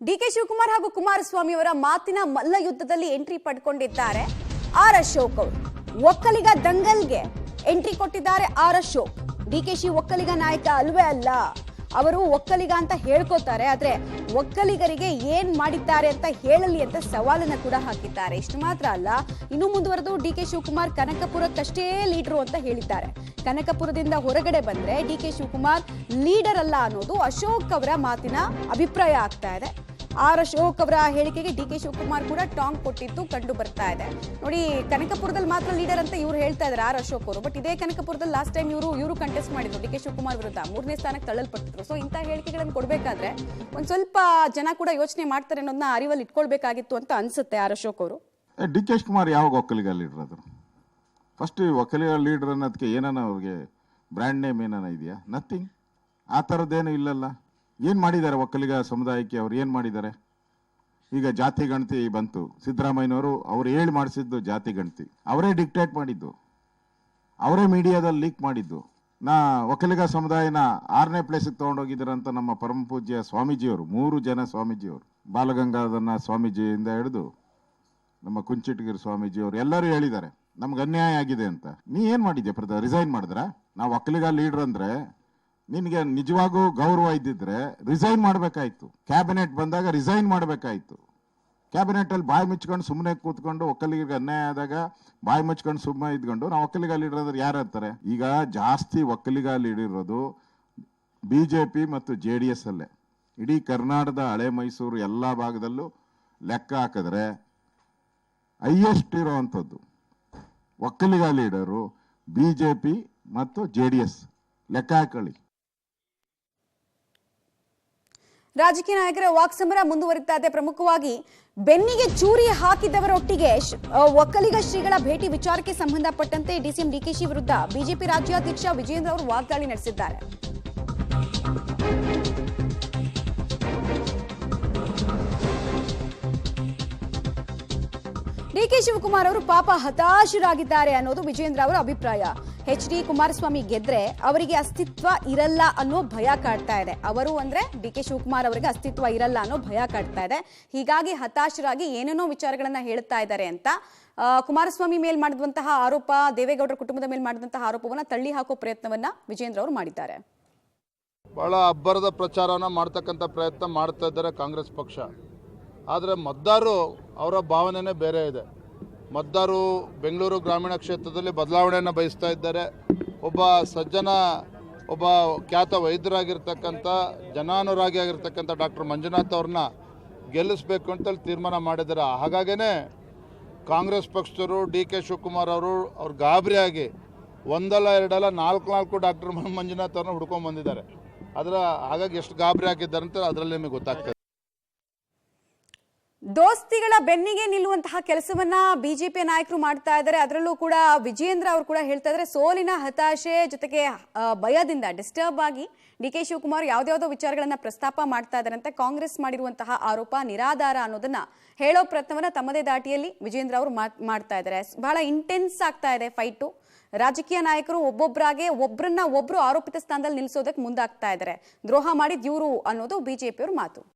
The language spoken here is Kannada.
ಡಿಕೆ ಶಿವಕುಮಾರ್ ಹಾಗೂ ಕುಮಾರಸ್ವಾಮಿ ಅವರ ಮಾತಿನ ಮಲ್ಲ ಯುದ್ಧದಲ್ಲಿ ಎಂಟ್ರಿ ಪಡ್ಕೊಂಡಿದ್ದಾರೆ ಆರ್ ಅಶೋಕ್ ಅವರು. ಒಕ್ಕಲಿಗ ದಂಗಲ್ಗೆ ಎಂಟ್ರಿ ಕೊಟ್ಟಿದ್ದಾರೆ ಆರ್ ಅಶೋಕ್. ಡಿಕೆಶಿ ಒಕ್ಕಲಿಗ ನಾಯಕ ಅಲ್ವೇ ಅಲ್ಲ, ಅವರು ಒಕ್ಕಲಿಗ ಅಂತ ಹೇಳ್ಕೋತಾರೆ, ಆದ್ರೆ ಒಕ್ಕಲಿಗರಿಗೆ ಏನ್ ಮಾಡಿದ್ದಾರೆ ಅಂತ ಹೇಳಲಿ ಅಂತ ಸವಾಲನ್ನ ಕೂಡ ಹಾಕಿದ್ದಾರೆ. ಇಷ್ಟು ಮಾತ್ರ ಅಲ್ಲ, ಇನ್ನು ಮುಂದುವರೆದು ಡಿಕೆ ಶಿವಕುಮಾರ್ ಕನಕಪುರಕ್ಕಷ್ಟೇ ಲೀಡರು ಅಂತ ಹೇಳಿದ್ದಾರೆ. ಕನಕಪುರದಿಂದ ಹೊರಗಡೆ ಬಂದ್ರೆ ಡಿಕೆ ಶಿವಕುಮಾರ್ ಲೀಡರ್ ಅಲ್ಲ ಅನ್ನೋದು ಅಶೋಕ್ ಅವರ ಮಾತಿನ ಅಭಿಪ್ರಾಯ ಆಗ್ತಾ ಇದೆ. ಆರ್ ಅಶೋಕ್ ಅವರ ಹೇಳಿಕೆಗೆ ಡಿಕೆ ಶಿವಕುಮಾರ್ ಕೂಡ ಟಾಂಗ್ ಕೊಟ್ಟಿದ್ದು ಕಂಡು ಬರ್ತಾ ಇದೆ. ನೋಡಿ, ಕನಕಪುರದಲ್ಲಿ ಮಾತ್ರ ಲೀಡರ್ ಅಂತ ಇವ್ರು ಹೇಳ್ತಾ ಇದ್ದಾರೆ ಆರ್ ಅಶೋಕ್ ಅವರು. ಬಟ್ ಇದೇ ಕನಕಪುರದಲ್ಲಿ ಲಾಸ್ಟ್ ಟೈಮ್ ಇವರು ಕಂಟೆಸ್ಟ್ ಮಾಡಿದ್ರು ಡಿಕೆ ಶಿವಕುಮಾರ್ ವಿರುದ್ಧ, 3ನೇ ಸ್ಥಾನಕ್ಕೆ ತಳ್ಳಲ್ಪಟ್ಟಿದ್ರು. ಸೊ ಇಂಥ ಹೇಳಿಕೆಗಳನ್ನು ಕೊಡಬೇಕಾದ್ರೆ ಒಂದ್ ಸ್ವಲ್ಪ ಜನ ಕೂಡ ಯೋಚನೆ ಮಾಡ್ತಾರೆ ಅನ್ನೋದನ್ನ ಅರಿವಲ್ಲಿ ಇಟ್ಕೊಳ್ಬೇಕಾಗಿತ್ತು ಅಂತ ಅನ್ಸುತ್ತೆ ಆರ್ ಅಶೋಕ್ ಅವರು. ಡಿ ಕೆ ಶಿವಕುಮಾರ್ ಯಾವಾಗ ಒಕ್ಕಲಿಗ ಲೀಡರ್ ಆದ್ರು? ಫಸ್ಟ್ ಒಕ್ಕಲಿಗ ಲೀಡರ್ ಅನ್ನೋದಕ್ಕೆ ಏನಾನ ಅವ್ರಿಗೆ ಬ್ರ್ಯಾಂಡ್ ನೇಮ್ ಏನಾನ ಇದೆಯಾ? ನಥಿಂಗ್. ಆ ಥರದ್ದೇನು ಇಲ್ಲಲ್ಲ. ಏನು ಮಾಡಿದ್ದಾರೆ ಒಕ್ಕಲಿಗ ಸಮುದಾಯಕ್ಕೆ? ಅವ್ರು ಏನು ಮಾಡಿದ್ದಾರೆ? ಈಗ ಜಾತಿ ಗಣತಿ ಬಂತು, ಸಿದ್ದರಾಮಯ್ಯನವರು ಅವ್ರು ಹೇಳಿ ಮಾಡಿಸಿದ್ದು ಜಾತಿ ಗಣತಿ, ಅವರೇ ಡಿಕ್ಟೇಟ್ ಮಾಡಿದ್ದು, ಅವರೇ ಮೀಡಿಯಾದಲ್ಲಿ ಲೀಕ್ ಮಾಡಿದ್ದು. ಒಕ್ಕಲಿಗ ಸಮುದಾಯನ 6ನೇ ಪ್ಲೇಸಿಗೆ ತೊಗೊಂಡೋಗಿದ್ದಾರಂತ ನಮ್ಮ ಪರಮ ಪೂಜ್ಯ ಸ್ವಾಮೀಜಿಯವರು, 3 ಜನ ಸ್ವಾಮೀಜಿಯವರು, ಬಾಲಗಂಗಾಧರನಾಥ ಸ್ವಾಮೀಜಿಯಿಂದ ಹಿಡಿದು ನಮ್ಮ ಕುಂಚಿಟಗಿರಿ ಸ್ವಾಮೀಜಿಯವರು ಎಲ್ಲರೂ ಹೇಳಿದ್ದಾರೆ ನಮ್ಗೆ ಅನ್ಯಾಯ ಆಗಿದೆ ಅಂತ. ನೀ ಏನು ಮಾಡಿದ್ಯಾ? ರಿಸೈನ್ ಮಾಡಿದ್ರ? ನಾವು ಒಕ್ಕಲಿಗ ಲೀಡರ್ ಅಂದ್ರೆ ನಿನಗೆ ನಿಜವಾಗೂ ಗೌರವ ಇದ್ದಿದ್ರೆ ರಿಸೈನ್ ಮಾಡಬೇಕಾಯ್ತು. ಕ್ಯಾಬಿನೆಟ್ ಬಂದಾಗ ರಿಸೈನ್ ಮಾಡಬೇಕಾಯ್ತು. ಕ್ಯಾಬಿನೆಟಲ್ಲಿ ಬಾಯಿ ಮುಚ್ಕೊಂಡು ಸುಮ್ಮನೆ ಕೂತ್ಕೊಂಡು ಒಕ್ಕಲಿಗರಿಗೆ ಅನ್ಯಾಯ ಆದಾಗ ಬಾಯಿ ಮುಚ್ಕೊಂಡು ಸುಮ್ಮನೆ ಇದ್ಕೊಂಡು ನಾವು ಒಕ್ಕಲಿಗ ಲೀಡರ್ ಅಂದ್ರೆ ಯಾರು ಅಂತಾರೆ? ಈಗ ಜಾಸ್ತಿ ಒಕ್ಕಲಿಗ ಲೀಡರ್ ಇರೋದು BJP ಮತ್ತು JDS ಅಲ್ಲೇ. ಇಡೀ ಕರ್ನಾಟಕದ ಹಳೆ ಮೈಸೂರು ಎಲ್ಲ ಭಾಗದಲ್ಲೂ ಲೆಕ್ಕ ಹಾಕಿದ್ರೆ ಹೈಯೆಸ್ಟ್ ಇರೋವಂಥದ್ದು ಒಕ್ಕಲಿಗ ಲೀಡರು BJP ಮತ್ತು JDS. ಲೆಕ್ಕ ಹಾಕೊಳ್ಳಿ. ರಾಜಕೀಯ ನಾಯಕರ ವಾಕ್ಸಮರ ಮುಂದುವರಿತಾ ಇದೆ. ಪ್ರಮುಖವಾಗಿ ಬೆನ್ನಿಗೆ ಚೂರಿ ಹಾಕಿದವರೊಟ್ಟಿಗೆ ಒಕ್ಕಲಿಗ ಶ್ರೀಗಳ ಭೇಟಿ ವಿಚಾರಕ್ಕೆ ಸಂಬಂಧಪಟ್ಟಂತೆ DCM DKಶಿ ವಿರುದ್ಧ ಬಿಜೆಪಿ ರಾಜ್ಯಾಧ್ಯಕ್ಷ ವಿಜೇಂದ್ರ ಅವರು ವಾಗ್ದಾಳಿ ನಡೆಸಿದ್ದಾರೆ. ಡಿಕೆ ಶಿವಕುಮಾರ್ ಅವರು ಪಾಪ ಹತಾಶರಾಗಿದ್ದಾರೆ ಅನ್ನೋದು ವಿಜೇಂದ್ರ ಅವರ ಅಭಿಪ್ರಾಯ. HD ಕುಮಾರಸ್ವಾಮಿ ಗೆದ್ರೆ ಅವರಿಗೆ ಅಸ್ತಿತ್ವ ಇರಲ್ಲ ಅನ್ನೋ ಭಯ ಕಾಡ್ತಾ ಇದೆ. ಅವರು ಅಂದ್ರೆ ಡಿಕೆ ಶಿವಕುಮಾರ್ ಅವರಿಗೆ ಅಸ್ತಿತ್ವ ಇರಲ್ಲ ಅನ್ನೋ ಭಯ ಕಾಡ್ತಾ ಇದೆ. ಹೀಗಾಗಿ ಹತಾಶರಾಗಿ ಏನೇನೋ ವಿಚಾರಗಳನ್ನ ಹೇಳ್ತಾ ಇದ್ದಾರೆ ಅಂತ ಕುಮಾರಸ್ವಾಮಿ ಮೇಲ್ ಮಾಡಿದಂತಹ ಆರೋಪ, ದೇವೇಗೌಡರ ಕುಟುಂಬದ ಮೇಲೆ ಮಾಡಿದಂತಹ ಆರೋಪವನ್ನ ತಳ್ಳಿ ಹಾಕೋ ಪ್ರಯತ್ನವನ್ನ ವಿಜೇಂದ್ರ ಅವರು ಮಾಡಿದ್ದಾರೆ. ಬಹಳ ಅಬ್ಬರದ ಪ್ರಚಾರನ ಮಾಡ್ತಕ್ಕಂಥ ಪ್ರಯತ್ನ ಮಾಡ್ತಾ ಇದ್ದಾರೆ ಕಾಂಗ್ರೆಸ್ ಪಕ್ಷ. ಆದರೆ ಮತದಾರರು ಅವರ ಭಾವನೆನೇ ಬೇರೆ ಇದೆ. ಮತದಾರರು ಬೆಂಗಳೂರು ಗ್ರಾಮೀಣ ಕ್ಷೇತ್ರದಲ್ಲಿ ಬದಲಾವಣೆಯನ್ನು ಬಯಸ್ತಾ ಇದ್ದಾರೆ. ಒಬ್ಬ ಸಜ್ಜನ, ಒಬ್ಬ ಖ್ಯಾತ ವೈದ್ಯರಾಗಿರ್ತಕ್ಕಂಥ, ಜನಾನುರಾಗಿ ಆಗಿರ್ತಕ್ಕಂಥ ಡಾಕ್ಟರ್ ಮಂಜುನಾಥ್ ಅವ್ರನ್ನ ಗೆಲ್ಲಿಸಬೇಕು ಅಂತೇಳಿ ತೀರ್ಮಾನ ಮಾಡಿದ್ದಾರೆ. ಹಾಗಾಗೇ ಕಾಂಗ್ರೆಸ್ ಪಕ್ಷದವರು DK ಶಿವಕುಮಾರ್ ಅವ್ರು ಗಾಬರಿಯಾಗಿ ಒಂದಲ್ಲ ಎರಡಲ್ಲ 4 ಡಾಕ್ಟರ್ ಮಂಜುನಾಥ್ ಅವ್ರನ್ನ ಹುಡ್ಕೊಂಡ್ಬಂದಿದ್ದಾರೆ. ಹಾಗಾಗಿ ಎಷ್ಟು ಗಾಬರಿ ಆಗಿದ್ದಾರೆ ಅಂತ ಅದರಲ್ಲಿ ನಿಮಗೆ ಗೊತ್ತಾಗ್ತದೆ. ದೋಸ್ತಿಗಳ ಬೆನ್ನಿಗೆ ನಿಲ್ಲುವಂತಹ ಕೆಲಸವನ್ನ ಬಿಜೆಪಿ ನಾಯಕರು ಮಾಡ್ತಾ ಇದ್ದಾರೆ. ಅದರಲ್ಲೂ ಕೂಡ ವಿಜೇಂದ್ರ ಅವರು ಕೂಡ ಹೇಳ್ತಾ ಇದ್ದಾರೆ, ಸೋಲಿನ ಹತಾಶೆ ಜೊತೆಗೆ ಭಯದಿಂದ ಡಿಸ್ಟರ್ಬ್ ಆಗಿ DK ಶಿವಕುಮಾರ್ ಯಾವ್ದಾವ್ದೋ ವಿಚಾರಗಳನ್ನ ಪ್ರಸ್ತಾಪ ಮಾಡ್ತಾ ಇದ್ದಾರೆ ಅಂತ. ಕಾಂಗ್ರೆಸ್ ಮಾಡಿರುವಂತಹ ಆರೋಪ ನಿರಾಧಾರ ಅನ್ನೋದನ್ನ ಹೇಳೋ ಪ್ರಯತ್ನವನ್ನ ತಮ್ಮದೇ ದಾಟಿಯಲ್ಲಿ ವಿಜೇಂದ್ರ ಅವರು ಮಾಡ್ತಾ ಇದ್ದಾರೆ. ಬಹಳ ಇಂಟೆನ್ಸ್ ಆಗ್ತಾ ಇದೆ ಫೈಟು. ರಾಜಕೀಯ ನಾಯಕರು ಒಬ್ಬೊಬ್ಬರು ಆರೋಪಿತ ಸ್ಥಾನದಲ್ಲಿ ನಿಲ್ಲಿಸೋದಕ್ಕೆ ಮುಂದಾಗ್ತಾ ಇದ್ದಾರೆ. ದ್ರೋಹ ಮಾಡಿದ್ ಇವರು ಅನ್ನೋದು ಬಿಜೆಪಿಯವ್ರ ಮಾತು.